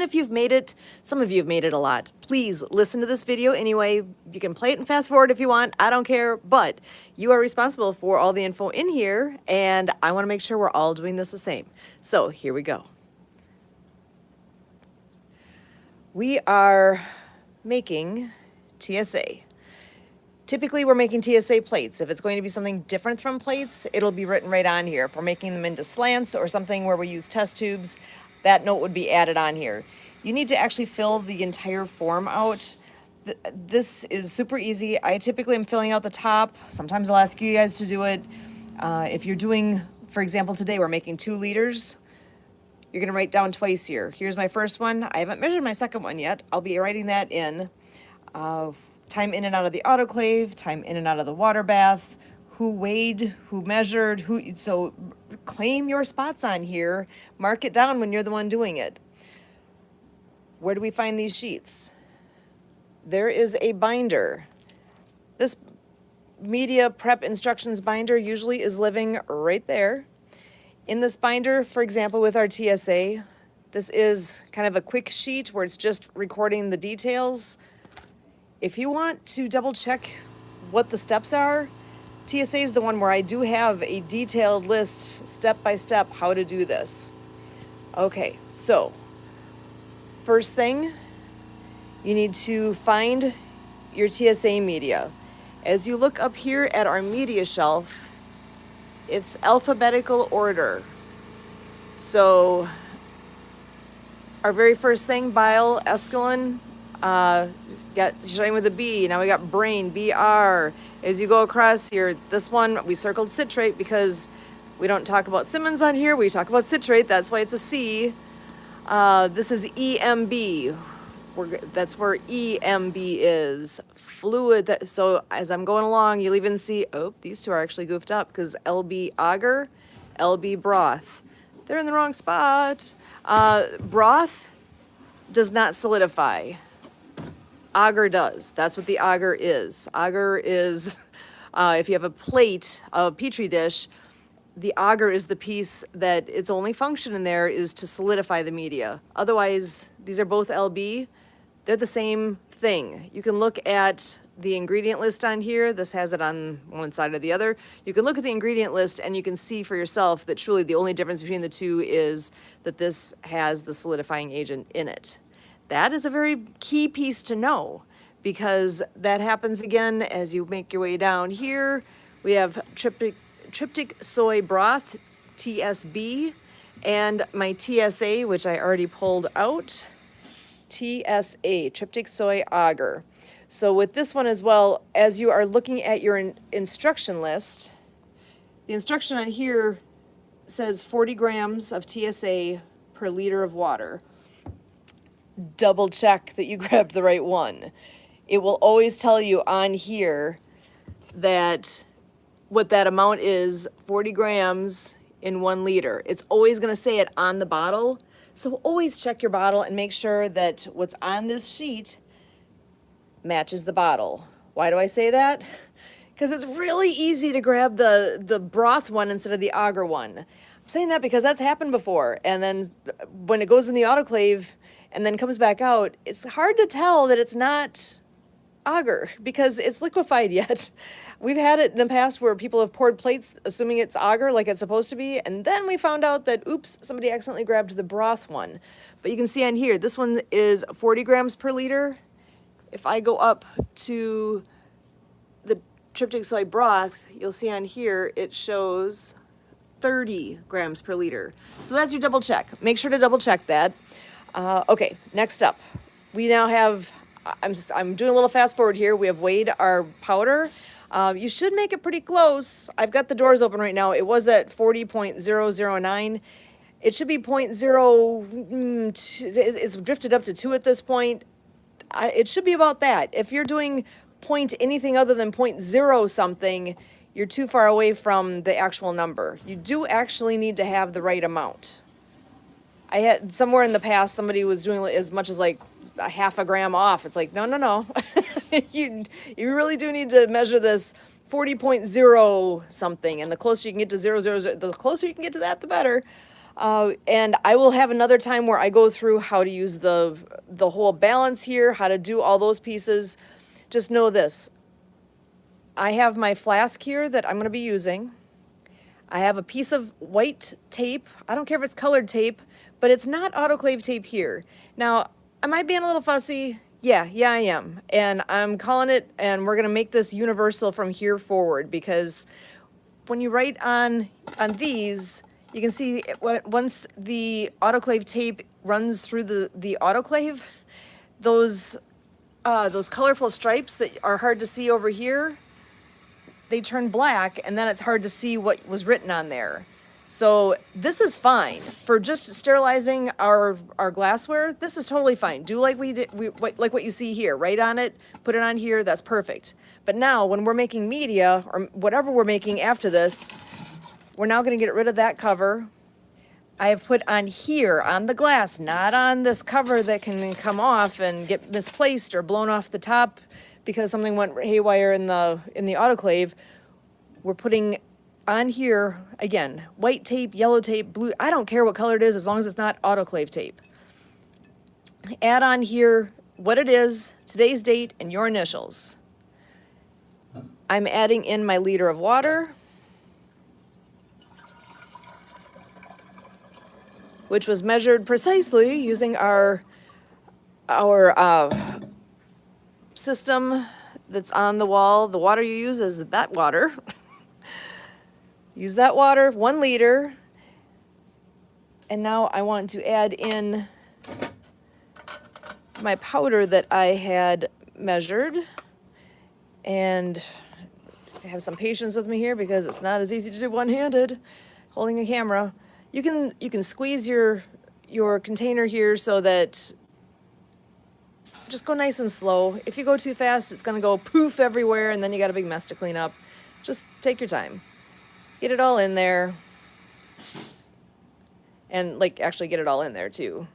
even if you've made it, some of you have made it a lot, please listen to this video anyway. You can play it and fast forward if you want, I don't care, but you are responsible for all the info in here, and I wanna make sure we're all doing this the same. So here we go. We are making TSA. Typically, we're making TSA plates. If it's going to be something different from plates, it'll be written right on here. If we're making them into slants or something where we use test tubes, that note would be added on here. You need to actually fill the entire form out. This is super easy. I typically am filling out the top. Sometimes I'll ask you guys to do it. If you're doing, for example, today we're making 2 liters. You're gonna write down twice here. Here's my first one. I haven't measured my second one yet. I'll be writing that in. Time in and out of the autoclave, time in and out of the water bath, who weighed, who measured, so claim your spots on here. Mark it down when you're the one doing it. Where do we find these sheets? There is a binder. This media prep instructions binder usually is living right there. In this binder, for example, with our TSA, this is kind of a quick sheet where it's just recording the details. If you want to double check what the steps are, TSA is the one where I do have a detailed list, step by step, how to do this. Okay, so first thing, you need to find your TSA media. As you look up here at our media shelf, it's alphabetical order. So our very first thing, bile, escalin, got starting with a B. Now we got brain, BR. As you go across here, this one we circled citrate because we don't talk about Simmons on here. We talk about citrate. That's why it's a C. This is EMB. That's where EMB is. Fluid. So as I'm going along, you'll even see, oh, these two are actually goofed up because LB agar, LB broth. They're in the wrong spot. Broth does not solidify. Agar does. That's what the agar is. Agar is, if you have a plate, a petri dish, the agar is the piece that its only function in there is to solidify the media. Otherwise, these are both LB. They're the same thing. You can look at the ingredient list on here. This has it on one side or the other. You can look at the ingredient list and you can see for yourself that truly the only difference between the two is that this has the solidifying agent in it. That is a very key piece to know because that happens again as you make your way down here. We have tryptic soy broth, TSB, and my TSA, which I already pulled out, TSA, tryptic soy agar. So with this one as well, as you are looking at your instruction list, the instruction on here says 40 grams of TSA per liter of water. Double check that you grabbed the right one. It will always tell you on here that what that amount is, 40 grams in 1 liter. It's always going to say it on the bottle. So always check your bottle and make sure that what's on this sheet matches the bottle. Why do I say that? Because it's really easy to grab the broth one instead of the agar one. I'm saying that because that's happened before. And then when it goes in the autoclave and then comes back out, it's hard to tell that it's not agar because it's liquefied yet. We've had it in the past where people have poured plates assuming it's agar like it's supposed to be, and then we found out that, oops, somebody accidentally grabbed the broth one. But you can see on here, this one is 40 grams per liter. If I go up to the tryptic soy broth, you'll see on here it shows 30 grams per liter. So that's your double check. Make sure to double check that. Okay, next up, we now have, I'm doing a little fast forward here. We have weighed our powder. You should make it pretty close. I've got the doors open right now. It was at 40.009. It should be 0.0, it's drifted up to 2 at this point. It should be about that. If you're doing point anything other than 0.0 something, you're too far away from the actual number. You do actually need to have the right amount. I had somewhere in the past, somebody was doing as much as like a half a gram off. It's like, no. you really do need to measure this 40.0 something. And the closer you can get to 000, the closer you can get to that, the better. And I will have another time where I go through how to use the whole balance here, how to do all those pieces. Just know this. I have my flask here that I'm going to be using. I have a piece of white tape. I don't care if it's colored tape, but it's not autoclave tape here. Now, am I being a little fussy? Yeah, I am. And I'm calling it, and we're going to make this universal from here forward, because when you write on these, you can see once the autoclave tape runs through the autoclave, those colorful stripes that are hard to see over here, they turn black, and then it's hard to see what was written on there. So this is fine for just sterilizing our glassware. This is totally fine. Do like we did, like what you see here. Write on it, put it on here. That's perfect. But now, when we're making media or whatever we're making after this, we're now going to get rid of that cover. I have put on here on the glass, not on this cover that can come off and get misplaced or blown off the top because something went haywire in the autoclave. We're putting on here, again, white tape, yellow tape, blue, I don't care what color it is as long as it's not autoclave tape. Add on here what it is, today's date, and your initials. I'm adding in my liter of water, which was measured precisely using our system that's on the wall. The water you use is that water. Use that water, 1 liter. And now I want to add in my powder that I had measured. And have some patience with me here because it's not as easy to do one-handed, holding a camera. You can squeeze your container here so that just go nice and slow. If you go too fast, it's gonna go poof everywhere, and then you got a big mess to clean up. Just take your time. Get it all in there. And like actually get it all in there too.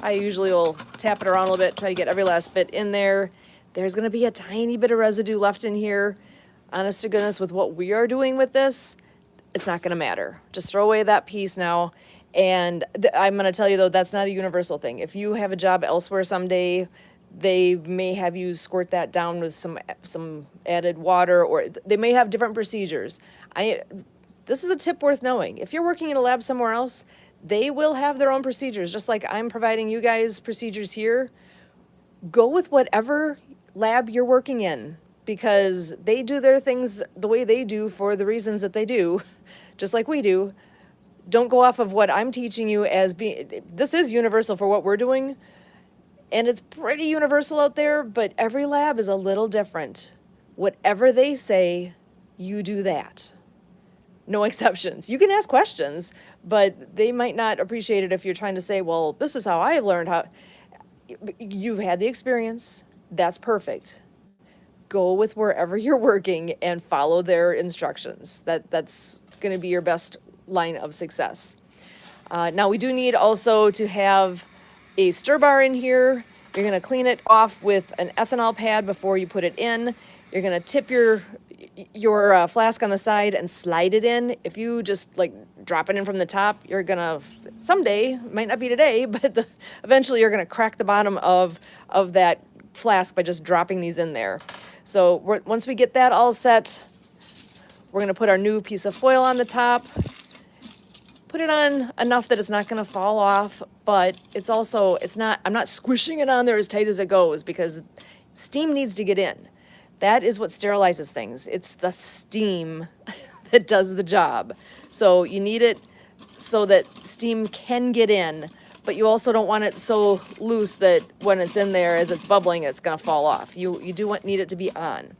I usually will tap it around a little bit, try to get every last bit in there. There's gonna be a tiny bit of residue left in here. Honest to goodness, with what we are doing with this, it's not gonna matter. Just throw away that piece now. And I'm gonna tell you though, that's not a universal thing. If you have a job elsewhere someday, they may have you squirt that down with some added water, or they may have different procedures. This is a tip worth knowing. If you're working in a lab somewhere else, they will have their own procedures, just like I'm providing you guys procedures here. Go with whatever lab you're working in, because they do their things the way they do for the reasons that they do, just like we do. Don't go off of what I'm teaching you as being, this is universal for what we're doing, and it's pretty universal out there, but every lab is a little different. Whatever they say, you do that. No exceptions. You can ask questions, but they might not appreciate it if you're trying to say, well, this is how I learned how. You've had the experience. That's perfect. Go with wherever you're working and follow their instructions. That's going to be your best line of success. Now we do need also to have a stir bar in here. You're going to clean it off with an ethanol pad before you put it in. You're going to tip your flask on the side and slide it in. If you just like drop it in from the top, you're gonna someday, might not be today, but eventually you're gonna crack the bottom of that flask by just dropping these in there. So once we get that all set, we're gonna put our new piece of foil on the top. Put it on enough that it's not gonna fall off, but I'm not squishing it on there as tight as it goes, because steam needs to get in. That is what sterilizes things. It's the steam that does the job. So you need it so that steam can get in, but you also don't want it so loose that when it's in there, as it's bubbling, it's gonna fall off. You need it to be on.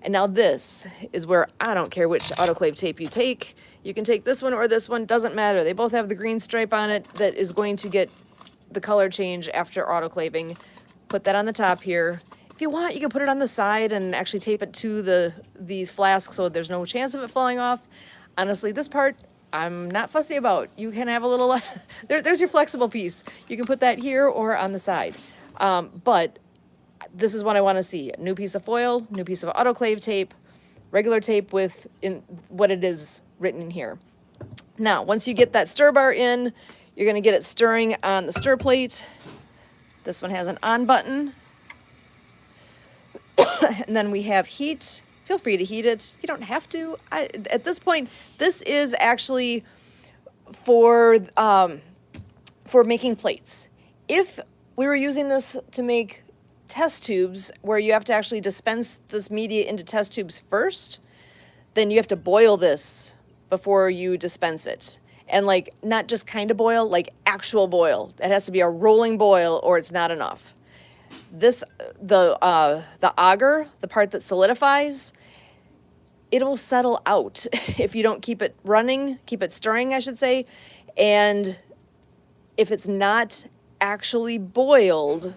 And now this is where I don't care which autoclave tape you take. You can take this one or this one, doesn't matter. They both have the green stripe on it that is going to get the color change after autoclaving. Put that on the top here. If you want, you can put it on the side and actually tape it to these flasks so there's no chance of it falling off. Honestly, this part, I'm not fussy about. You can have a little, there's your flexible piece. You can put that here or on the side. But this is what I want to see. A new piece of foil, new piece of autoclave tape, regular tape with what it is written in here. Now, once you get that stir bar in, you're going to get it stirring on the stir plate. This one has an on button. And then we have heat. Feel free to heat it. You don't have to. At this point, this is actually for making plates. If we were using this to make test tubes, where you have to actually dispense this media into test tubes first, then you have to boil this before you dispense it. And like, not just kind of boil, like actual boil. It has to be a rolling boil or it's not enough. This, the agar, the part that solidifies, it'll settle out if you don't keep it running, keep it stirring, I should say. And if it's not actually boiled,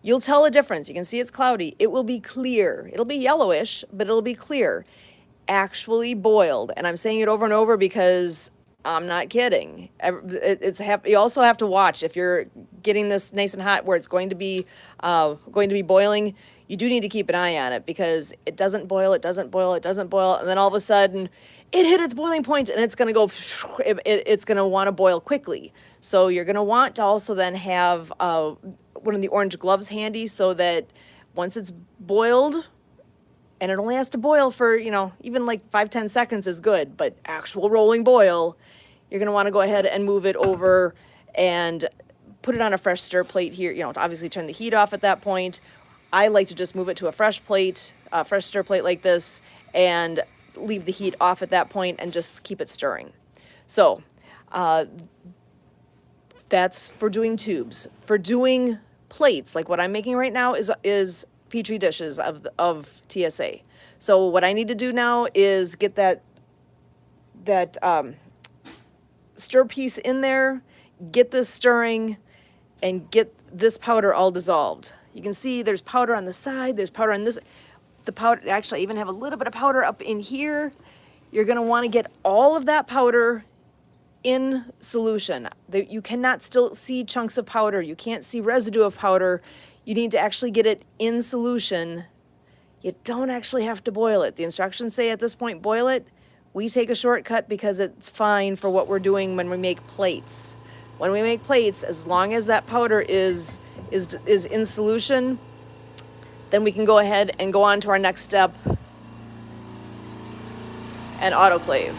you'll tell a difference. You can see it's cloudy. It will be clear. It'll be yellowish, but it'll be clear. Actually boiled. And I'm saying it over and over because I'm not kidding. You also have to watch if you're getting this nice and hot where it's going to be boiling. You do need to keep an eye on it because it doesn't boil, it doesn't boil, it doesn't boil, and then all of a sudden it hit its boiling point and it's going to go. It's going to want to boil quickly. So you're going to want to also then have one of the orange gloves handy so that once it's boiled. And it only has to boil for, even like 5-10 seconds is good, but actual rolling boil, you're going to want to go ahead and move it over and put it on a fresh stir plate here. Obviously turn the heat off at that point. I like to just move it to a fresh plate, a fresh stir plate like this, and leave the heat off at that point and just keep it stirring. So that's for doing tubes. For doing plates, like what I'm making right now is Petri dishes of TSA. So what I need to do now is get that stir piece in there, get this stirring, and get this powder all dissolved. You can see there's powder on the side, there's powder on this. The powder, actually I even have a little bit of powder up in here. You're gonna wanna get all of that powder in solution. You cannot still see chunks of powder. You can't see residue of powder. You need to actually get it in solution. You don't actually have to boil it. The instructions say at this point, boil it. We take a shortcut because it's fine for what we're doing when we make plates. When we make plates, as long as that powder is in solution, then we can go ahead and go on to our next step and autoclave.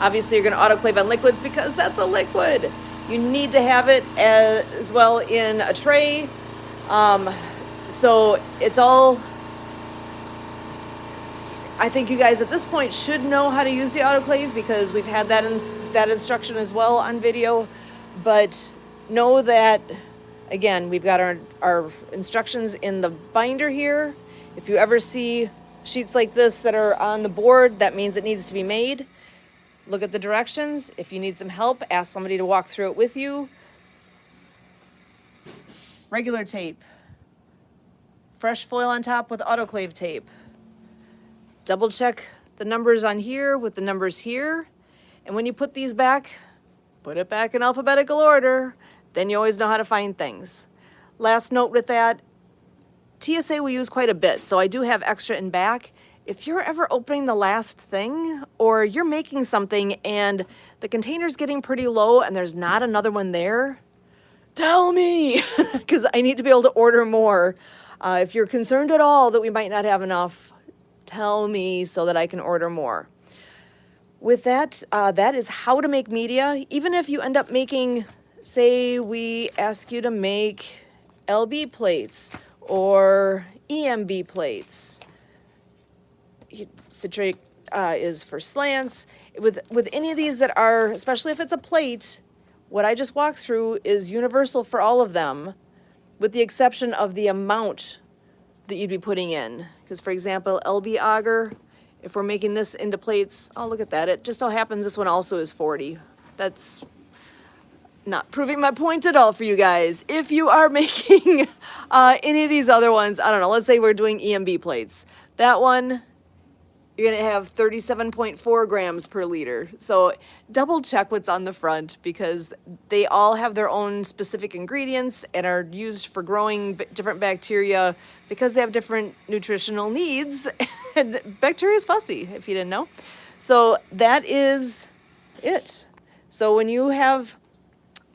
Obviously, you're going to autoclave on liquids because that's a liquid. You need to have it as well in a tray. So it's all, I think you guys at this point should know how to use the autoclave because we've had that instruction as well on video. But know that, again, we've got our instructions in the binder here. If you ever see sheets like this that are on the board, that means it needs to be made. Look at the directions. If you need some help, ask somebody to walk through it with you. Regular tape, fresh foil on top with autoclave tape. Double check the numbers on here with the numbers here. And when you put these back, put it back in alphabetical order. Then you always know how to find things. Last note with that, TSA we use quite a bit, so I do have extra in back. If you're ever opening the last thing or you're making something and the container's getting pretty low and there's not another one there, tell me, because I need to be able to order more. If you're concerned at all that we might not have enough, tell me so that I can order more. With that, that is how to make media. Even if you end up making, say we ask you to make LB plates or EMB plates. Citric is for slants. With any of these that are, especially if it's a plate, what I just walked through is universal for all of them, with the exception of the amount that you'd be putting in. Because for example, LB agar, if we're making this into plates, oh look at that, it just so happens this one also is 40. That's not proving my point at all for you guys. If you are making any of these other ones, I don't know, let's say we're doing EMB plates. That one, you're going to have 37.4 grams per liter. So double check what's on the front because they all have their own specific ingredients and are used for growing different bacteria because they have different nutritional needs. And bacteria is fussy, if you didn't know. So that is it. So when you have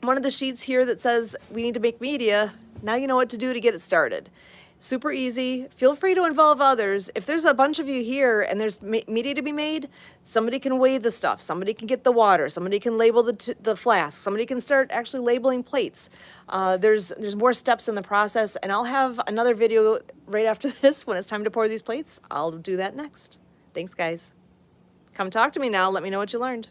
one of the sheets here that says we need to make media, now you know what to do to get it started. Super easy. Feel free to involve others. If there's a bunch of you here and there's media to be made, somebody can weigh the stuff. Somebody can get the water. Somebody can label the flask. Somebody can start actually labeling plates. There's more steps in the process, and I'll have another video right after this when it's time to pour these plates. I'll do that next. Thanks, guys. Come talk to me now. Let me know what you learned.